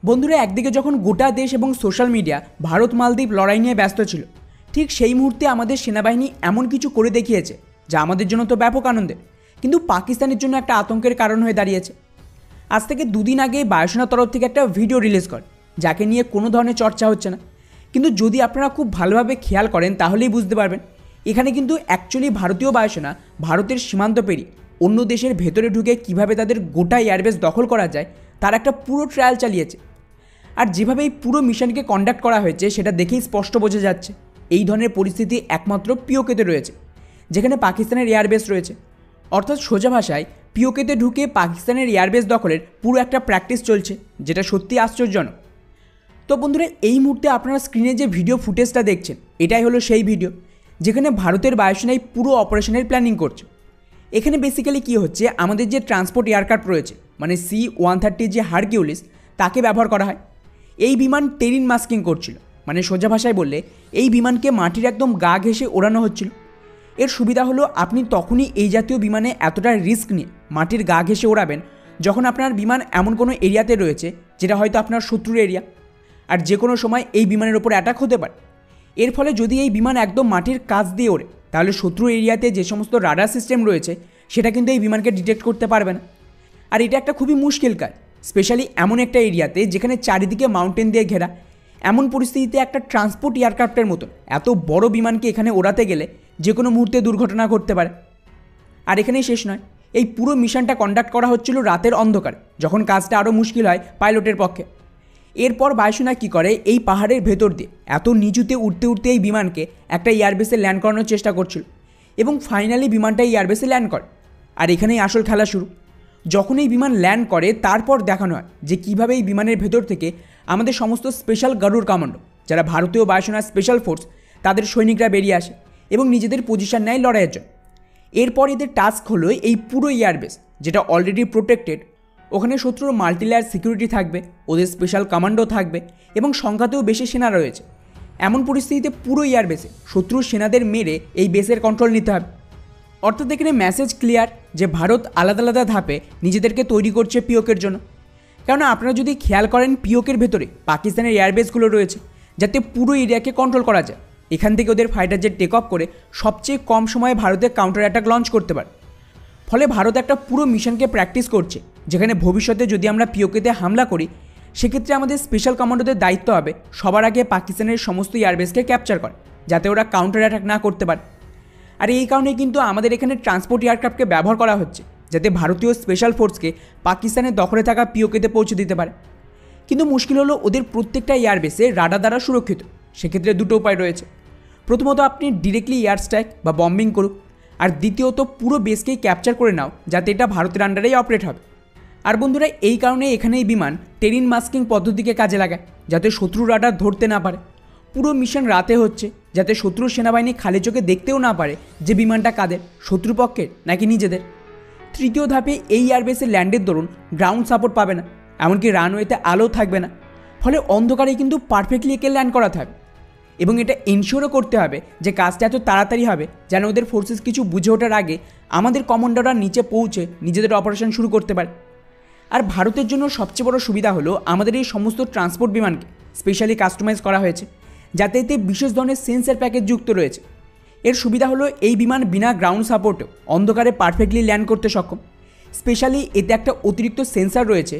বন্ধুরা, একদিকে যখন গোটা দেশ এবং সোশ্যাল মিডিয়া ভারত মালদ্বীপ লড়াই নিয়ে ব্যস্ত ছিল, ঠিক সেই মুহূর্তে আমাদের সেনাবাহিনী এমন কিছু করে দেখিয়েছে যা আমাদের জন্য তো ব্যাপক আনন্দের, কিন্তু পাকিস্তানের জন্য একটা আতঙ্কের কারণ হয়ে দাঁড়িয়েছে। আজ থেকে দুদিন আগে বায়ুসেনার তরফ থেকে একটা ভিডিও রিলিজ করে, যাকে নিয়ে কোনো ধরনের চর্চা হচ্ছে না, কিন্তু যদি আপনারা খুব ভালোভাবে খেয়াল করেন তাহলেই বুঝতে পারবেন এখানে কিন্তু অ্যাকচুয়ালি ভারতীয় বায়ুসেনা ভারতের সীমান্ত পেরিয়ে অন্য দেশের ভেতরে ঢুকে কিভাবে তাদের গোটা এয়ারবেস দখল করা যায় তার একটা পুরো ট্রায়াল চালিয়েছে। আর যেভাবে এই পুরো মিশনকে কন্ডাক্ট করা হয়েছে সেটা দেখেই স্পষ্ট বোঝা যাচ্ছে এই ধরনের পরিস্থিতি একমাত্র পিওকেতে রয়েছে, যেখানে পাকিস্তানের এয়ারবেস রয়েছে। অর্থাৎ সোজা ভাষায় পিওকেতে ঢুকে পাকিস্তানের এয়ারবেস দখলের পুরো একটা প্র্যাকটিস চলছে, যেটা সত্যি আশ্চর্যজনক। তো বন্ধুরা, এই মুহূর্তে আপনারা স্ক্রিনে যে ভিডিও ফুটেজটা দেখছেন এটাই হলো সেই ভিডিও যেখানে ভারতের বায়ুসেনায় পুরো অপারেশনের প্ল্যানিং করছে। এখানে বেসিক্যালি কী হচ্ছে, আমাদের যে ট্রান্সপোর্ট এয়ারক্রাফট রয়েছে মানে C-130 যে হারকিউলিস, তাকে ব্যবহার করা হয়। এই বিমান টেরিন মাস্কিং করছিল, মানে সোজা ভাষায় বললে এই বিমানকে মাটির একদম গা ঘেঁষে ওড়ানো হচ্ছিল। এর সুবিধা হলো আপনি তখনই এই জাতীয় বিমানে এতটা রিস্ক নিয়ে মাটির গা ঘেঁষে ওড়াবেন যখন আপনার বিমান এমন কোনো এরিয়াতে রয়েছে যেটা হয়তো আপনার শত্রুর এরিয়া, আর যে কোনো সময় এই বিমানের ওপর অ্যাটাক হতে পারে। এর ফলে যদি এই বিমান একদম মাটির কাছ দিয়ে ওড়ে তাহলে শত্রু এরিয়াতে যে সমস্ত রাডার সিস্টেম রয়েছে সেটা কিন্তু এই বিমানকে ডিটেক্ট করতে পারবে না। আর এটা একটা খুবই মুশকিল কাজ, স্পেশালি এমন একটা এরিয়াতে যেখানে চারিদিকে মাউন্টেন দিয়ে ঘেরা। এমন পরিস্থিতিতে একটা ট্রান্সপোর্ট এয়ারক্রাফটের মতন এত বড় বিমানকে এখানে ওড়াতে গেলে যে কোনো মুহূর্তে দুর্ঘটনা ঘটতে পারে। আর এখানেই শেষ নয়, এই পুরো মিশনটা কন্ডাক্ট করা হচ্ছিল রাতের অন্ধকারে, যখন কাজটা আরও মুশকিল হয় পাইলটের পক্ষে। এরপর বায়ুসেনা কী করে, এই পাহাড়ের ভেতর দিয়ে এত নিচুতে উঠতে উঠতে এই বিমানকে একটা এয়ারবেসে ল্যান্ড করানোর চেষ্টা করছিল, এবং ফাইনালি বিমানটা এই এয়ারবেসে ল্যান্ড করে। আর এখানেই আসল খেলা শুরু। যখন এই বিমান ল্যান্ড করে তারপর দেখানো হয় যে কীভাবে এই বিমানের ভেতর থেকে আমাদের সমস্ত স্পেশাল গরুড় কমান্ডো, যারা ভারতীয় বায়ুসেনার স্পেশাল ফোর্স, তাদের সৈনিকরা বেরিয়ে আসে এবং নিজেদের পজিশন নেয় লড়াইয়ের জন্য। এরপর এদের টাস্ক হলো এই পুরো এয়ারবেস, যেটা অলরেডি প্রোটেক্টেড, ওখানে শত্রুর মাল্টিলেয়ার সিকিউরিটি থাকবে, ওদের স্পেশাল কমান্ডো থাকবে এবং সংখ্যাতেও বেশি সেনা রয়েছে। এমন পরিস্থিতিতে পুরো এয়ারবেসে শত্রুর সেনাদের মেরে এই বেসের কন্ট্রোল নিতে হবে। অর্থাৎ এখানে মেসেজ ক্লিয়ার যে ভারত আলাদা আলাদা ধাপে নিজেদেরকে তৈরি করছে পিওকের জন্য। কেননা আপনারা যদি খেয়াল করেন পিওকের ভেতরে পাকিস্তানের এয়ারবেসগুলো রয়েছে, যাতে পুরো এরিয়াকে কন্ট্রোল করা যায়। এখান থেকে ওদের ফাইটার জেট টেক অফ করে সবচেয়ে কম সময়ে ভারতে কাউন্টার অ্যাটাক লঞ্চ করতে পারে। ফলে ভারত একটা পুরো মিশনকে প্র্যাকটিস করছে, যেখানে ভবিষ্যতে যদি আমরা পিওকেতে হামলা করি সেক্ষেত্রে আমাদের স্পেশাল কমান্ডোদের দায়িত্ব হবে সবার আগে পাকিস্তানের সমস্ত এয়ারবেসকে ক্যাপচার করে, যাতে ওরা কাউন্টার অ্যাটাক না করতে পারে। আর এই কারণেই কিন্তু আমাদের এখানে ট্রান্সপোর্ট এয়ারক্রাফটকে ব্যবহার করা হচ্ছে, যাতে ভারতীয় স্পেশাল ফোর্সকে পাকিস্তানের দখলে থাকা পিওকেতে পৌঁছে দিতে পারে। কিন্তু মুশকিল হলো ওদের প্রত্যেকটা এয়ারবেসে রাডার দ্বারা সুরক্ষিত। সেক্ষেত্রে দুটো উপায় রয়েছে। প্রথমত, আপনি ডিরেক্টলি এয়ার স্ট্রাইক বা বম্বিং করুন, আর দ্বিতীয়ত পুরো বেসকেই ক্যাপচার করে নাও, যাতে এটা ভারতের আন্ডারেই অপারেট হবে। আর বন্ধুরা, এই কারণে এখানে এই বিমান টেরিন মাস্কিং পদ্ধতিকে কাজে লাগায়, যাতে শত্রুর রাডার ধরতে না পারে। পুরো মিশন রাতে হচ্ছে, যাতে শত্রুর সেনাবাহিনী খালি চোখে দেখতেও না পারে যে বিমানটা কাদের, শত্রুপক্ষের নাকি নিজেদের। তৃতীয় ধাপে এই এয়ারবেসে ল্যান্ডের দরুন গ্রাউন্ড সাপোর্ট পাবে না, এমনকি রানওয়েতে আলো থাকবে না। ফলে অন্ধকারেই কিন্তু পারফেক্টলি একে ল্যান্ড করাতে হবে, এবং এটা এনশিওরও করতে হবে যে কাজটা এত তাড়াতাড়ি হবে যেন ওদের ফোর্সেস কিছু বুঝে ওঠার আগে আমাদের কমান্ডাররা নিচে পৌঁছে নিজেদের অপারেশন শুরু করতে পারে। আর ভারতের জন্য সবচেয়ে বড় সুবিধা হলো আমাদের এই সমস্ত ট্রান্সপোর্ট বিমানকে স্পেশালি কাস্টমাইজ করা হয়েছে, যাতে এতে বিশেষ ধরনের সেন্সার প্যাকেজ যুক্ত রয়েছে। এর সুবিধা হলো এই বিমান বিনা গ্রাউন্ড সাপোর্টেও অন্ধকারে পারফেক্টলি ল্যান্ড করতে সক্ষম। স্পেশালি এতে একটা অতিরিক্ত সেন্সার রয়েছে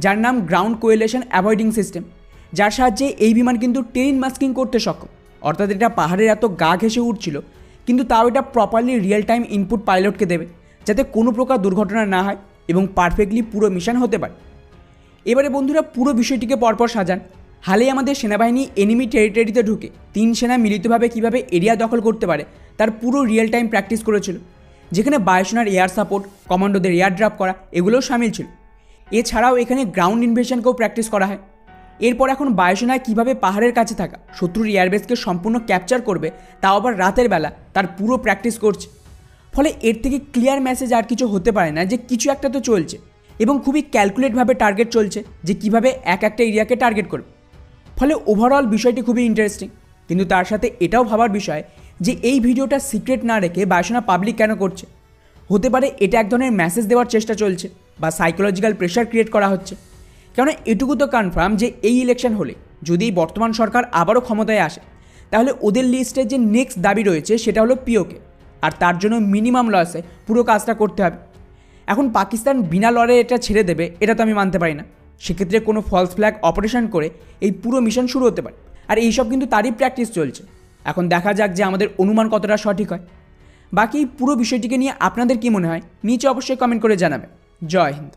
যার নাম গ্রাউন্ড কোয়েলেশন অ্যাভয়েডিং সিস্টেম, যার সাহায্যে এই বিমান কিন্তু টেরিন মাস্কিং করতে সক্ষম। অর্থাৎ এটা পাহাড়ের এত গা ঘেঁষে উঠছিল, কিন্তু তাও এটা প্রপারলি রিয়েল টাইম ইনপুট পাইলটকে দেবে, যাতে কোনো প্রকার দুর্ঘটনা না হয় এবং পারফেক্টলি পুরো মিশন হতে পারে। এবারে বন্ধুরা, পুরো বিষয়টিকে পরপর সাজান। হালেই আমাদের সেনাবাহিনী এনিমি টেরিটরিতে ঢুকে 3 সেনা মিলিতভাবে কীভাবে এরিয়া দখল করতে পারে তার পুরো রিয়েল টাইম প্র্যাকটিস করেছিল, যেখানে বায়ুসেনার এয়ার সাপোর্ট, কমান্ডোদের এয়ার ড্রপ করা এগুলোও সামিল ছিল। এছাড়াও এখানে গ্রাউন্ড ইনভেশনকেও প্র্যাকটিস করা হয়। এরপর এখন বায়ুসেনায় কীভাবে পাহাড়ের কাছে থাকা শত্রুর এয়ারবেসকে সম্পূর্ণ ক্যাপচার করবে, তাও আবার রাতের বেলা, তার পুরো প্র্যাকটিস করছে। ফলে এর থেকে ক্লিয়ার মেসেজ আর কিছু হতে পারে না যে কিছু একটা তো চলছে, এবং খুবই ক্যালকুলেটভাবে টার্গেট চলছে যে কীভাবে একটা এরিয়াকে টার্গেট করবে। ফলে ওভারঅল বিষয়টি খুবই ইন্টারেস্টিং। কিন্তু তার সাথে এটাও ভাবার বিষয় যে এই ভিডিওটা সিক্রেট না রেখে বায়ুসেনা পাবলিক কেন করছে। হতে পারে এটা এক ধরনের মেসেজ দেওয়ার চেষ্টা চলছে, বা সাইকোলজিক্যাল প্রেশার ক্রিয়েট করা হচ্ছে। কারণ এটুকু তো কনফার্ম যে এই ইলেকশন হলে যদি এই বর্তমান সরকার আবারও ক্ষমতায় আসে, তাহলে ওদের লিস্টে যে নেক্সট দাবি রয়েছে সেটা হলো পিওকে, আর তার জন্য মিনিমাম লসে পুরো কাজটা করতে হবে। এখন পাকিস্তান বিনা লড়ে এটা ছেড়ে দেবে এটা তো আমি মানতে পারি না। সেক্ষেত্রে কোনো ফলস ফ্ল্যাগ অপারেশন করে এই পুরো মিশন শুরু হতে পারে, আর এইসব কিন্তু তারই প্র্যাকটিস চলছে। এখন দেখা যাক যে আমাদের অনুমান কতটা সঠিক হয়। বাকি পুরো বিষয়টিকে নিয়ে আপনাদের কী মনে হয় নিচে অবশ্যই কমেন্ট করে জানাবেন। জয় হিন্দ।